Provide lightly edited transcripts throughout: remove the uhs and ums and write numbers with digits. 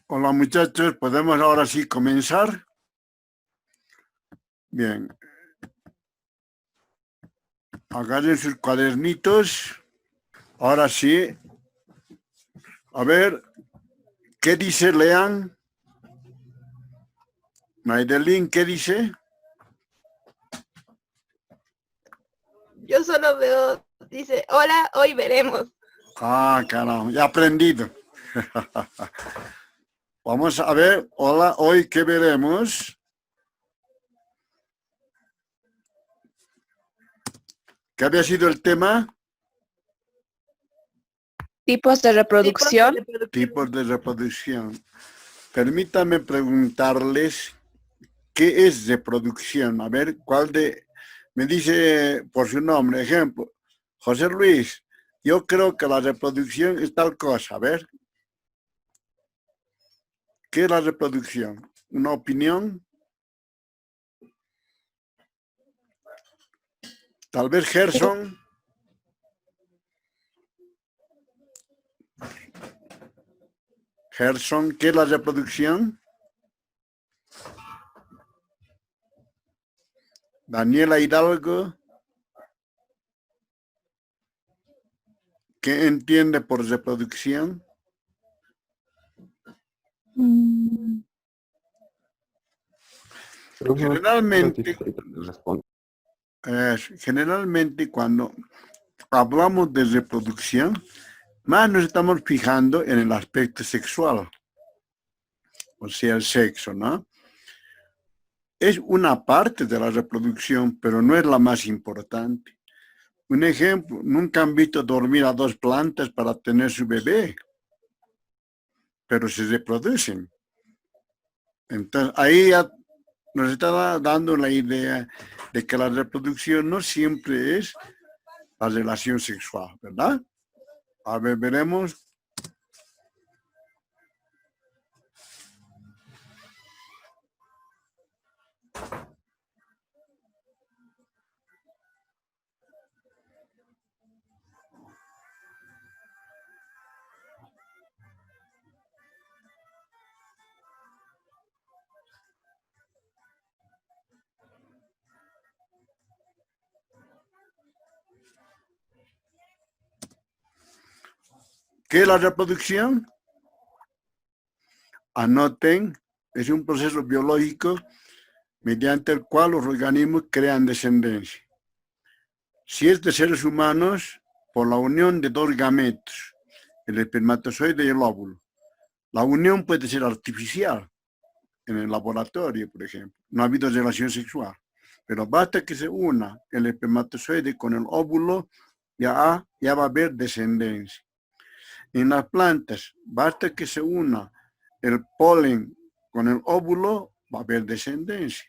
Hola muchachos, ¿podemos ahora sí comenzar? Bien, agarren sus cuadernitos. Ahora sí, a ver, ¿qué dice Lean? Maydelin, ¿qué dice? Yo solo veo, dice, hola, hoy veremos. Ah, caramba, ya he aprendido. Vamos a ver, hola, hoy qué veremos. ¿Qué había sido el tema? Tipos de reproducción. Tipos de reproducción. Permítame preguntarles, ¿qué es reproducción? A ver, ¿cuál de...? Me dice por su nombre, ejemplo, José Luis, yo creo que la reproducción es tal cosa. A ver, ¿qué es la reproducción? ¿Una opinión? Tal vez Gerson. Gerson, ¿qué es la reproducción? Daniela Hidalgo, ¿qué entiende por reproducción? Generalmente cuando hablamos de reproducción, más nos estamos fijando en el aspecto sexual, o sea, el sexo, ¿no? Es una parte de la reproducción, pero no es la más importante. Un ejemplo, nunca han visto dormir a dos plantas para tener su bebé, pero se reproducen. Entonces, ahí ya nos está dando la idea de que la reproducción no siempre es la relación sexual, ¿verdad? A ver, veremos. ¿Qué es la reproducción? Anoten, es un proceso biológico mediante el cual los organismos crean descendencia. Si es de seres humanos, por la unión de dos gametos, el espermatozoide y el óvulo. La unión puede ser artificial, en el laboratorio, por ejemplo. No ha habido relación sexual. Pero basta que se una el espermatozoide con el óvulo, ya va a haber descendencia. En las plantas, basta que se una el polen con el óvulo, va a haber descendencia.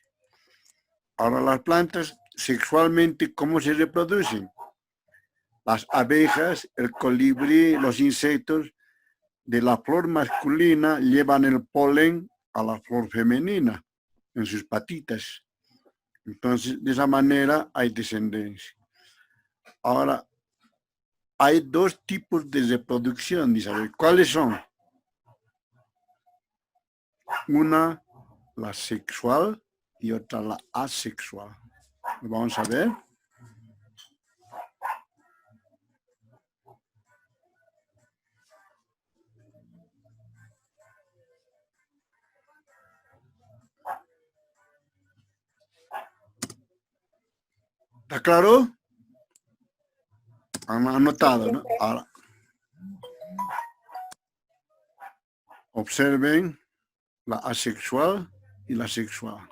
Ahora las plantas, sexualmente, ¿cómo se reproducen? Las abejas, el colibrí, los insectos de la flor masculina llevan el polen a la flor femenina en sus patitas. Entonces, de esa manera hay descendencia. Ahora, hay dos tipos de reproducción, Isabel. ¿Cuáles son? Una, la sexual, y otra, la asexual. Vamos a ver. ¿Está claro? Han anotado, ¿no? Ahora, observen la asexual y la sexual.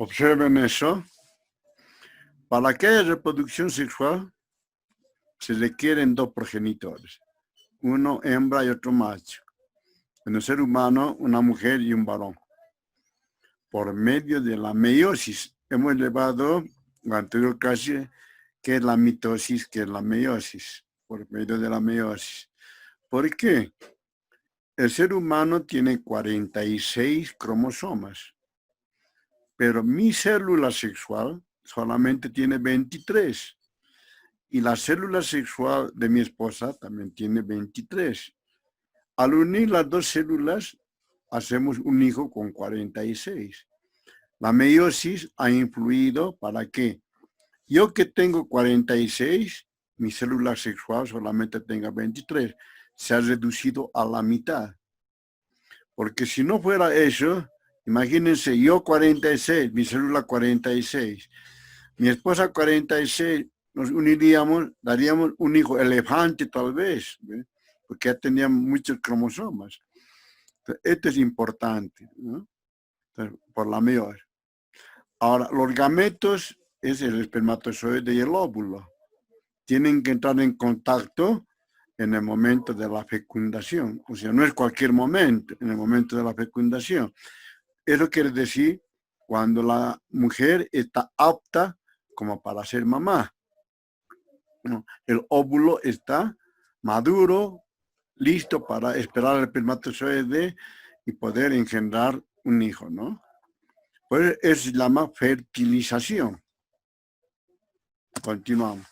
Observen eso. Para que haya reproducción sexual, se requieren dos progenitores. Uno hembra y otro macho. En el ser humano, una mujer y un varón. Por medio de la meiosis, hemos llevado la anterior clase, que es la mitosis, que es la meiosis. Por medio de la meiosis. ¿Por qué? El ser humano tiene 46 cromosomas, pero mi célula sexual solamente tiene 23. Y la célula sexual de mi esposa también tiene 23. Al unir las dos células, hacemos un hijo con 46. La meiosis ha influido para que yo que tengo 46, mi célula sexual solamente tenga 23. Se ha reducido a la mitad. Porque si no fuera eso, imagínense, yo 46, mi célula 46, mi esposa 46, nos uniríamos, daríamos un hijo elefante tal vez, ¿ve? Porque ya teníamos muchos cromosomas. Entonces, esto es importante, ¿no? Entonces, por la meiosis. Ahora, los gametos es el espermatozoide y el óvulo. Tienen que entrar en contacto en el momento de la fecundación. O sea, no es cualquier momento, en el momento de la fecundación. Eso quiere decir cuando la mujer está apta como para ser mamá. El óvulo está maduro, listo para esperar el espermatozoide y poder engendrar un hijo, ¿no? Pues eso se llama fertilización. Continuamos.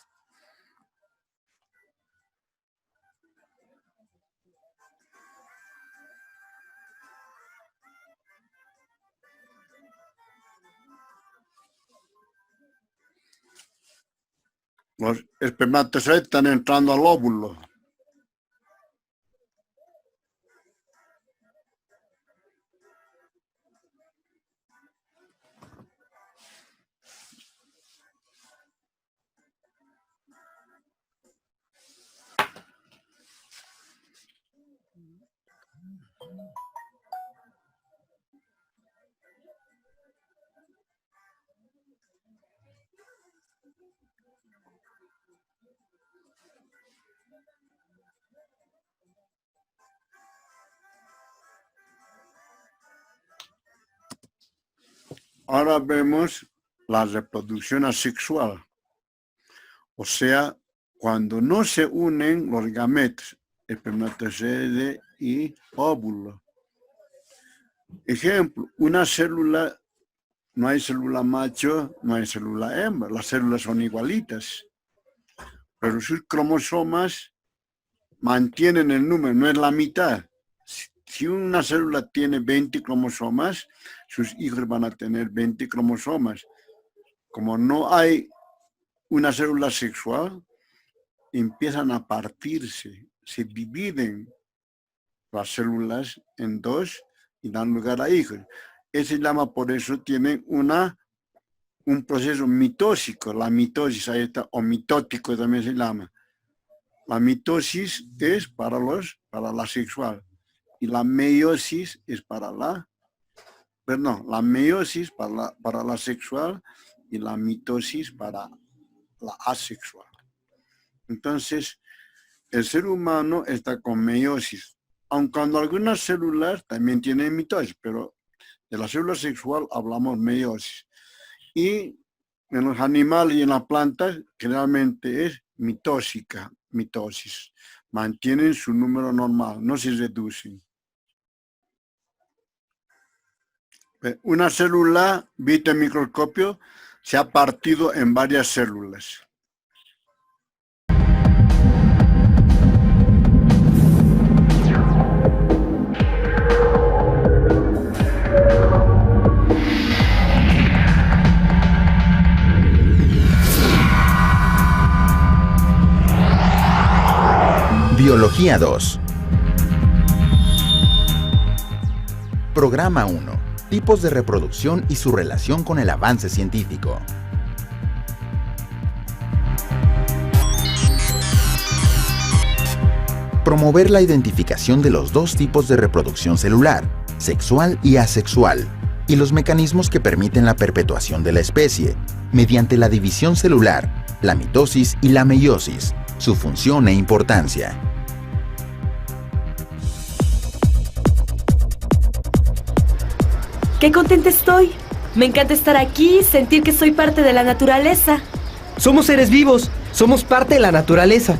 Los espermatozoides están entrando al óvulo. Ahora vemos la reproducción asexual. O sea, cuando no se unen los gametos, espermatozoide y óvulo. Ejemplo, una célula, no hay célula macho, no hay célula hembra. Las células son igualitas. Pero sus cromosomas mantienen el número, no es la mitad. Si una célula tiene 20 cromosomas, sus hijos van a tener 20 cromosomas. Como no hay una célula sexual, empiezan a partirse, se dividen las células en dos y dan lugar a hijos. Ese se llama, por eso tienen un proceso mitósico. La mitosis, ahí está, o mitótico también se llama. La mitosis es para la sexual. Y la meiosis es para la meiosis para la sexual y la mitosis para la asexual. Entonces, el ser humano está con meiosis, aun cuando algunas células también tienen mitosis, pero de la célula sexual hablamos meiosis. Y en los animales y en las plantas generalmente es mitosis. Mantienen su número normal, no se reducen. Una célula vista en microscopio se ha partido en varias células. Biología 2. Programa 1. Tipos de reproducción y su relación con el avance científico. Promover la identificación de los dos tipos de reproducción celular, sexual y asexual, y los mecanismos que permiten la perpetuación de la especie, mediante la división celular, la mitosis y la meiosis, su función e importancia. ¡Qué contenta estoy! Me encanta estar aquí, sentir que soy parte de la naturaleza. Somos seres vivos, somos parte de la naturaleza.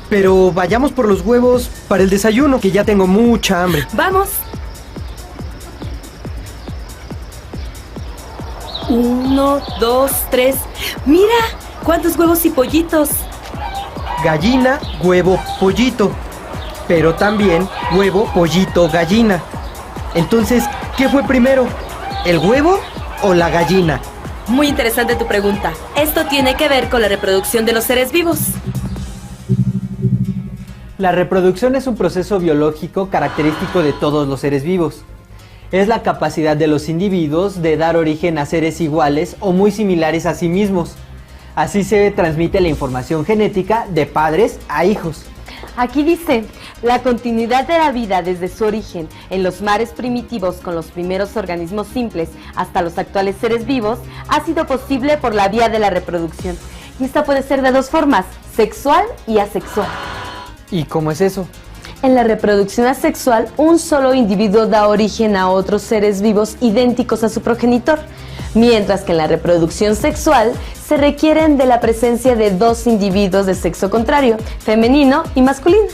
Pero vayamos por los huevos para el desayuno, que ya tengo mucha hambre. ¡Vamos! 1, 2, 3. ¡Mira! ¡Cuántos huevos y pollitos! Gallina, huevo, pollito. Pero también huevo, pollito, gallina. Entonces, ¿qué fue primero? ¿El huevo o la gallina? Muy interesante tu pregunta. Esto tiene que ver con la reproducción de los seres vivos. La reproducción es un proceso biológico característico de todos los seres vivos. Es la capacidad de los individuos de dar origen a seres iguales o muy similares a sí mismos. Así se transmite la información genética de padres a hijos. Aquí dice, la continuidad de la vida desde su origen en los mares primitivos con los primeros organismos simples hasta los actuales seres vivos ha sido posible por la vía de la reproducción. Y esta puede ser de dos formas, sexual y asexual. ¿Y cómo es eso? En la reproducción asexual, un solo individuo da origen a otros seres vivos idénticos a su progenitor, mientras que en la reproducción sexual se requieren de la presencia de dos individuos de sexo contrario, femenino y masculino.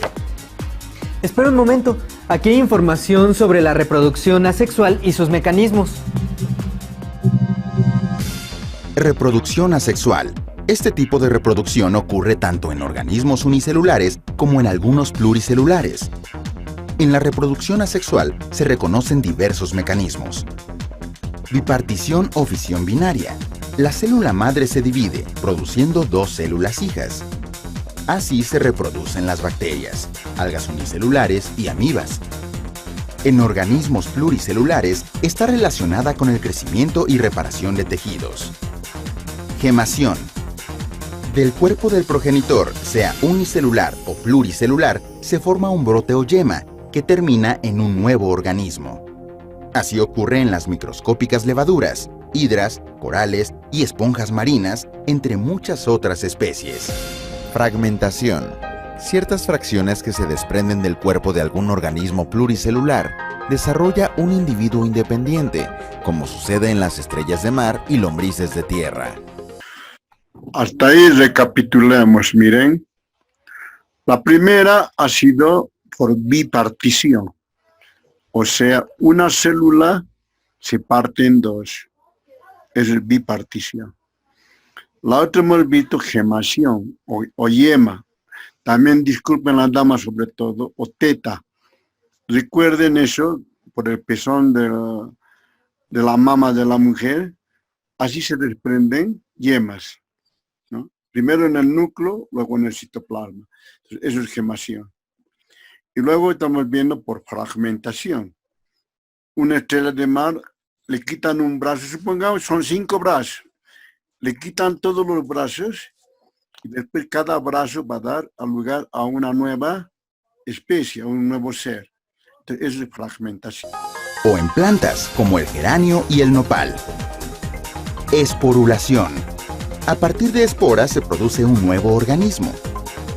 Espera un momento, aquí hay información sobre la reproducción asexual y sus mecanismos. Reproducción asexual. Este tipo de reproducción ocurre tanto en organismos unicelulares como en algunos pluricelulares. En la reproducción asexual se reconocen diversos mecanismos. Bipartición o fisión binaria. La célula madre se divide, produciendo dos células hijas. Así se reproducen las bacterias, algas unicelulares y amibas. En organismos pluricelulares está relacionada con el crecimiento y reparación de tejidos. Gemación. Del cuerpo del progenitor, sea unicelular o pluricelular, se forma un brote o yema que termina en un nuevo organismo. Así ocurre en las microscópicas levaduras, hidras, corales y esponjas marinas, entre muchas otras especies. Fragmentación. Ciertas fracciones que se desprenden del cuerpo de algún organismo pluricelular desarrolla un individuo independiente, como sucede en las estrellas de mar y lombrices de tierra. Hasta ahí recapitulemos, miren. La primera ha sido por bipartición. O sea, una célula se parte en dos. Es bipartición. La otra hemos visto gemación o yema. También disculpen las damas sobre todo, o teta. Recuerden eso, por el pezón de la mama de la mujer, así se desprenden yemas, ¿no? Primero en el núcleo, luego en el citoplasma. Entonces, eso es gemación. Y luego estamos viendo por fragmentación. Una estrella de mar, le quitan un brazo, supongamos, son 5 brazos. Le quitan todos los brazos y después cada brazo va a dar lugar a una nueva especie, a un nuevo ser. Entonces, eso es fragmentación. O en plantas, como el geranio y el nopal. Esporulación. A partir de esporas se produce un nuevo organismo.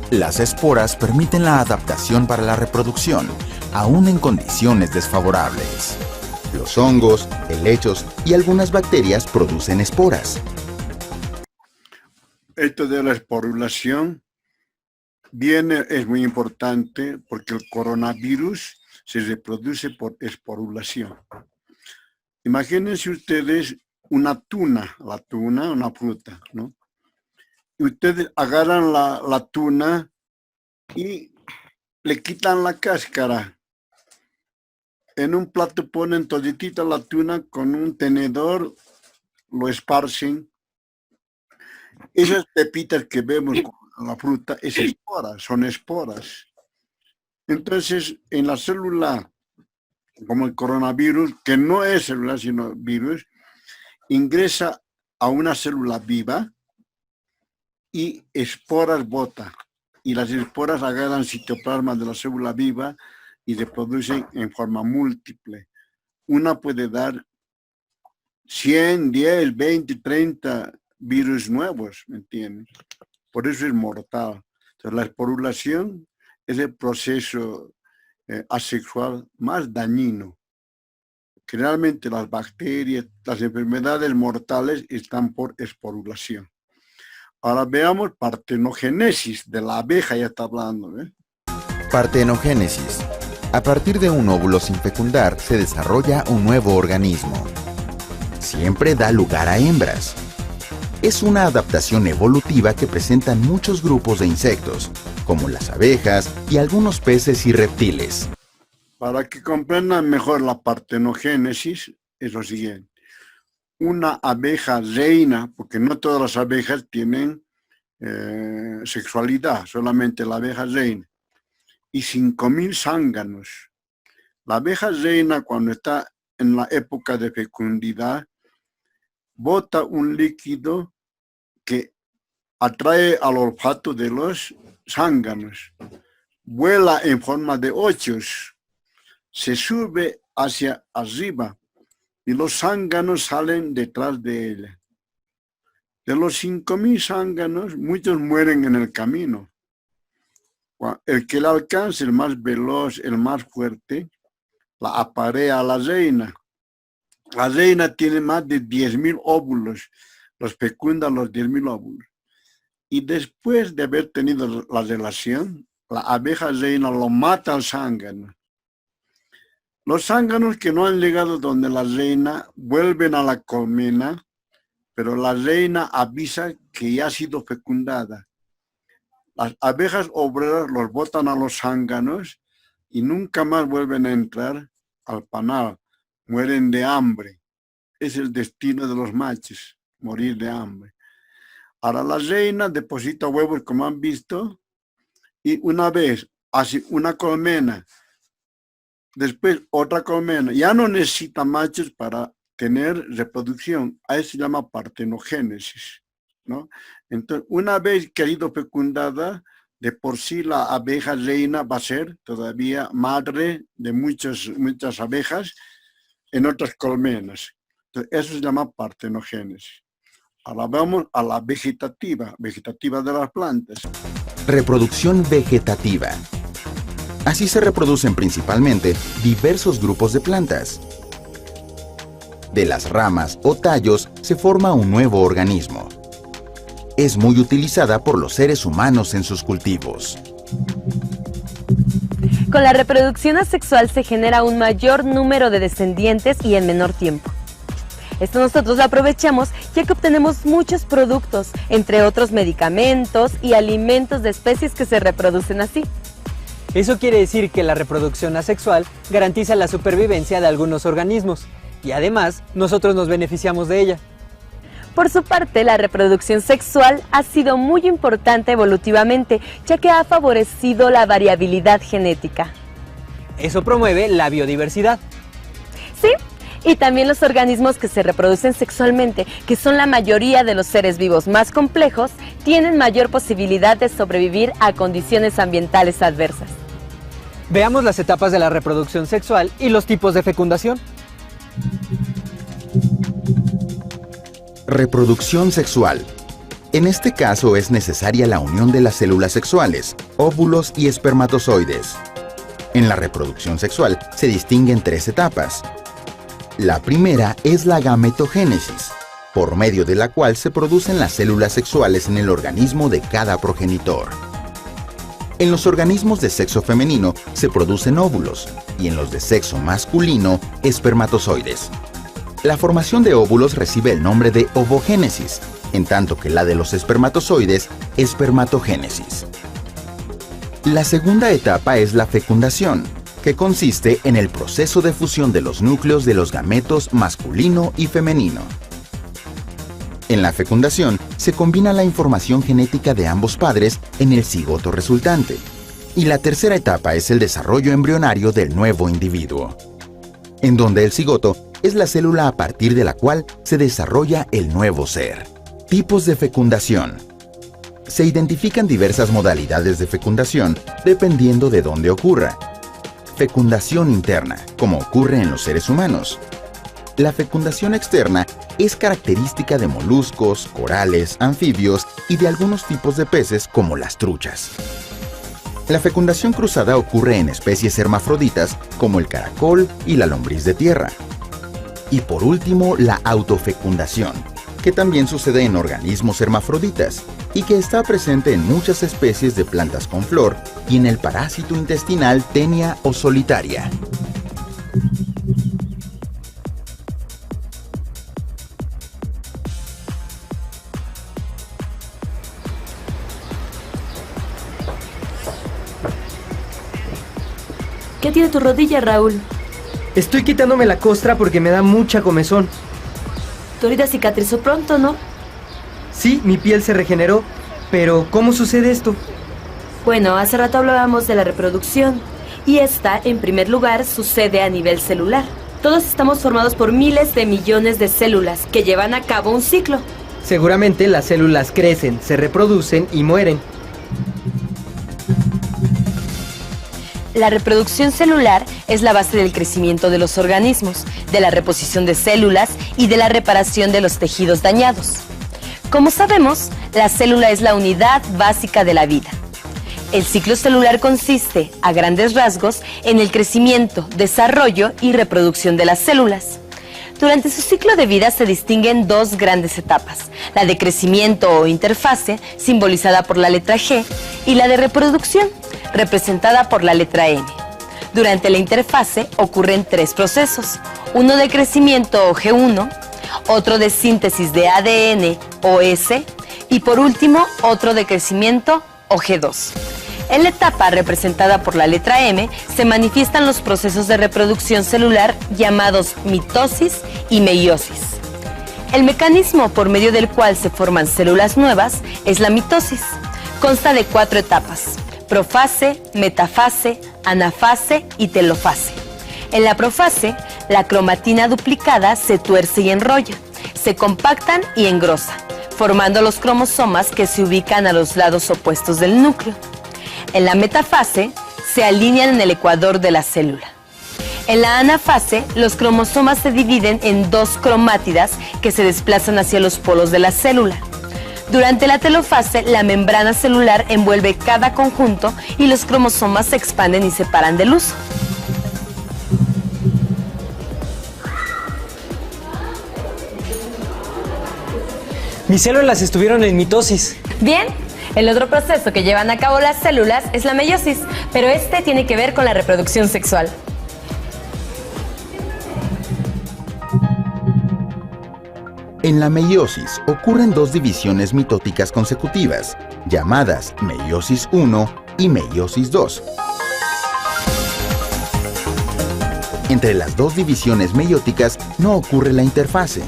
Las esporas permiten la adaptación para la reproducción, aún en condiciones desfavorables. Los hongos, helechos y algunas bacterias producen esporas. Esto de la esporulación es muy importante porque el coronavirus se reproduce por esporulación. Imagínense ustedes una tuna, una fruta, ¿no? Y ustedes agarran la tuna y le quitan la cáscara. En un plato ponen toditita la tuna con un tenedor, lo esparcen. Esas pepitas que vemos con la fruta, son esporas. Entonces, en la célula, como el coronavirus, que no es célula, sino virus, ingresa a una célula viva y esporas bota. Y las esporas agarran citoplasma de la célula viva y se producen en forma múltiple. Una puede dar 100, 10, 20, 30 virus nuevos, ¿me entiendes? Por eso es mortal. Entonces, la esporulación es el proceso asexual más dañino. Generalmente las bacterias, las enfermedades mortales están por esporulación. Ahora veamos partenogénesis de la abeja, ya está hablando, ¿eh? Partenogénesis. A partir de un óvulo sin fecundar se desarrolla un nuevo organismo. Siempre da lugar a hembras. Es una adaptación evolutiva que presentan muchos grupos de insectos, como las abejas y algunos peces y reptiles. Para que comprendan mejor la partenogénesis, es lo siguiente. Una abeja reina, porque no todas las abejas tienen sexualidad, solamente la abeja reina, y 5.000 zánganos. La abeja reina, cuando está en la época de fecundidad, bota un líquido que atrae al olfato de los zánganos, vuela en forma de ochos, se sube hacia arriba y los zánganos salen detrás de ella. De los 5.000 zánganos, muchos mueren en el camino. El que la alcance, el más veloz, el más fuerte, la aparea a la reina. La reina tiene más de 10.000 óvulos, los fecunda los 10.000 óvulos. Y después de haber tenido la relación, la abeja reina lo mata al zángano. Los zánganos que no han llegado donde la reina vuelven a la colmena, pero la reina avisa que ya ha sido fecundada. Las abejas obreras los botan a los zánganos y nunca más vuelven a entrar al panal. Mueren de hambre. Es el destino de los machos, morir de hambre. Ahora la reina deposita huevos, como han visto, y una vez hace una colmena, después otra colmena. Ya no necesita machos para tener reproducción. A eso se llama partenogénesis, ¿no? Entonces, una vez que ha sido fecundada, de por sí la abeja reina va a ser todavía madre de muchas abejas en otras colmenas. Entonces, eso se llama partenogénesis. Ahora vamos a la vegetativa de las plantas. Reproducción vegetativa. Así se reproducen principalmente diversos grupos de plantas. De las ramas o tallos se forma un nuevo organismo. Es muy utilizada por los seres humanos en sus cultivos. Con la reproducción asexual se genera un mayor número de descendientes y en menor tiempo. Esto nosotros lo aprovechamos ya que obtenemos muchos productos, entre otros medicamentos y alimentos de especies que se reproducen así. Eso quiere decir que la reproducción asexual garantiza la supervivencia de algunos organismos y además nosotros nos beneficiamos de ella. Por su parte, la reproducción sexual ha sido muy importante evolutivamente, ya que ha favorecido la variabilidad genética. Eso promueve la biodiversidad. Sí, y también los organismos que se reproducen sexualmente, que son la mayoría de los seres vivos más complejos, tienen mayor posibilidad de sobrevivir a condiciones ambientales adversas. Veamos las etapas de la reproducción sexual y los tipos de fecundación. Reproducción sexual. En este caso es necesaria la unión de las células sexuales, óvulos y espermatozoides. En la reproducción sexual se distinguen 3 etapas. La primera es la gametogénesis, por medio de la cual se producen las células sexuales en el organismo de cada progenitor. En los organismos de sexo femenino se producen óvulos y en los de sexo masculino, espermatozoides. La formación de óvulos recibe el nombre de ovogénesis, en tanto que la de los espermatozoides, espermatogénesis. La segunda etapa es la fecundación, que consiste en el proceso de fusión de los núcleos de los gametos masculino y femenino. En la fecundación se combina la información genética de ambos padres en el cigoto resultante. Y la tercera etapa es el desarrollo embrionario del nuevo individuo, en donde el cigoto es la célula a partir de la cual se desarrolla el nuevo ser. Tipos de fecundación. Se identifican diversas modalidades de fecundación dependiendo de dónde ocurra. Fecundación interna, como ocurre en los seres humanos. La fecundación externa es característica de moluscos, corales, anfibios y de algunos tipos de peces como las truchas. La fecundación cruzada ocurre en especies hermafroditas como el caracol y la lombriz de tierra. Y por último, la autofecundación, que también sucede en organismos hermafroditas y que está presente en muchas especies de plantas con flor y en el parásito intestinal Taenia o solitaria. ¿Qué tiene tu rodilla, Raúl? Estoy quitándome la costra porque me da mucha comezón. Tu herida cicatrizó pronto, ¿no? Sí, mi piel se regeneró, pero ¿cómo sucede esto? Bueno, hace rato hablábamos de la reproducción. Y esta, en primer lugar, sucede a nivel celular. Todos estamos formados por miles de millones de células que llevan a cabo un ciclo. Seguramente las células crecen, se reproducen y mueren. La reproducción celular es la base del crecimiento de los organismos, de la reposición de células y de la reparación de los tejidos dañados. Como sabemos, la célula es la unidad básica de la vida. El ciclo celular consiste, a grandes rasgos, en el crecimiento, desarrollo y reproducción de las células. Durante su ciclo de vida se distinguen dos grandes etapas, la de crecimiento o interfase, simbolizada por la letra G, y la de reproducción, representada por la letra N. Durante la interfase ocurren tres procesos, uno de crecimiento o G1, otro de síntesis de ADN o S y por último otro de crecimiento o G2. En la etapa representada por la letra M se manifiestan los procesos de reproducción celular llamados mitosis y meiosis. El mecanismo por medio del cual se forman células nuevas es la mitosis. Consta de 4 etapas: profase, metafase, anafase y telofase. En la profase, la cromatina duplicada se tuerce y enrolla, se compactan y engrosan, formando los cromosomas que se ubican a los lados opuestos del núcleo. En la metafase, se alinean en el ecuador de la célula. En la anafase, los cromosomas se dividen en 2 cromátidas que se desplazan hacia los polos de la célula. Durante la telofase, la membrana celular envuelve cada conjunto y los cromosomas se expanden y se paran del uso. Mis células estuvieron en mitosis. Bien, el otro proceso que llevan a cabo las células es la meiosis, pero este tiene que ver con la reproducción sexual. En la meiosis ocurren 2 divisiones mitóticas consecutivas, llamadas meiosis 1 y meiosis 2. Entre las 2 divisiones meióticas no ocurre la interfase.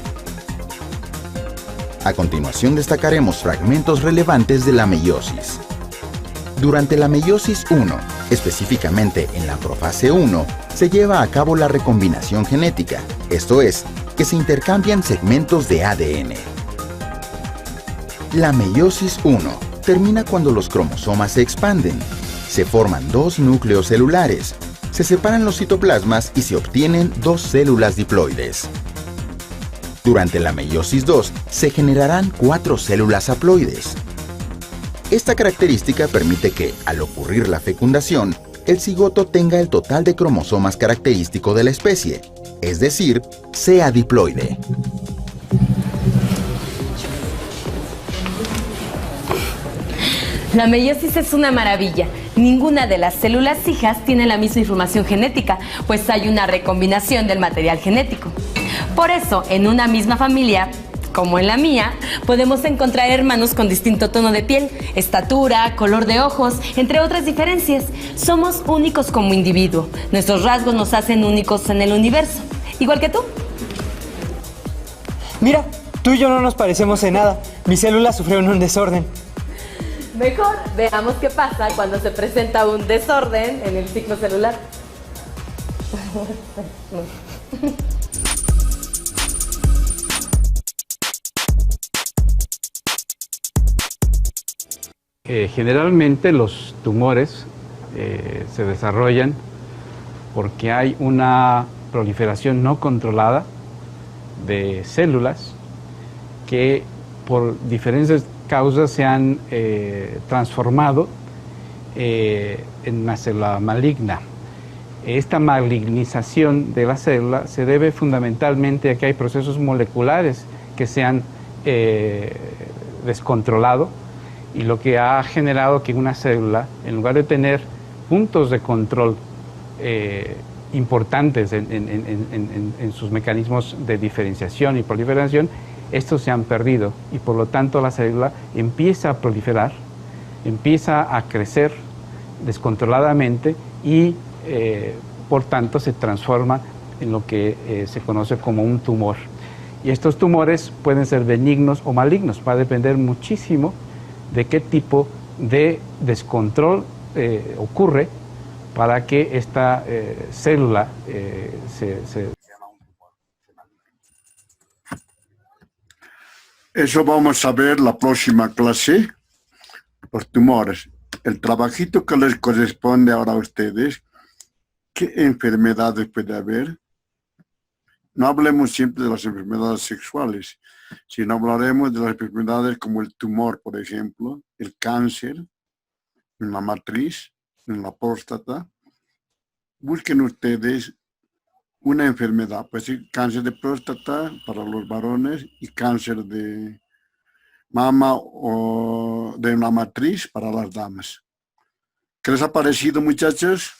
A continuación destacaremos fragmentos relevantes de la meiosis. Durante la meiosis 1, específicamente en la profase 1, se lleva a cabo la recombinación genética, esto es, que se intercambian segmentos de ADN. La meiosis 1 termina cuando los cromosomas se expanden. Se forman 2 núcleos celulares, se separan los citoplasmas y se obtienen 2 células diploides. Durante la meiosis 2 se generarán 4 células haploides. Esta característica permite que, al ocurrir la fecundación, el cigoto tenga el total de cromosomas característico de la especie, es decir, sea diploide. La meiosis es una maravilla. Ninguna de las células hijas tiene la misma información genética, pues hay una recombinación del material genético. Por eso, en una misma familia, como en la mía, podemos encontrar hermanos con distinto tono de piel, estatura, color de ojos, entre otras diferencias. Somos únicos como individuo. Nuestros rasgos nos hacen únicos en el universo. Igual que tú. Mira, tú y yo no nos parecemos en nada. Mis células sufrieron un desorden. Mejor veamos qué pasa cuando se presenta un desorden en el ciclo celular. Generalmente los tumores se desarrollan porque hay una proliferación no controlada de células que por diferentes causas se han transformado en una célula maligna. Esta malignización de la célula se debe fundamentalmente a que hay procesos moleculares que se han descontrolado, y lo que ha generado que una célula, en lugar de tener puntos de control importantes en sus mecanismos de diferenciación y proliferación, estos se han perdido, y por lo tanto la célula empieza a proliferar, empieza a crecer descontroladamente y por tanto se transforma en lo que se conoce como un tumor. Y estos tumores pueden ser benignos o malignos, va a depender muchísimo de qué tipo de descontrol ocurre para que esta célula Eso vamos a ver la próxima clase, los tumores. El trabajito que les corresponde ahora a ustedes, ¿qué enfermedades puede haber? No hablemos siempre de las enfermedades sexuales, sino hablaremos de las enfermedades como el tumor, por ejemplo, el cáncer en la matriz, en la próstata. Busquen ustedes una enfermedad, pues sí, cáncer de próstata para los varones y cáncer de mama o de la matriz para las damas. ¿Qué les ha parecido, muchachos?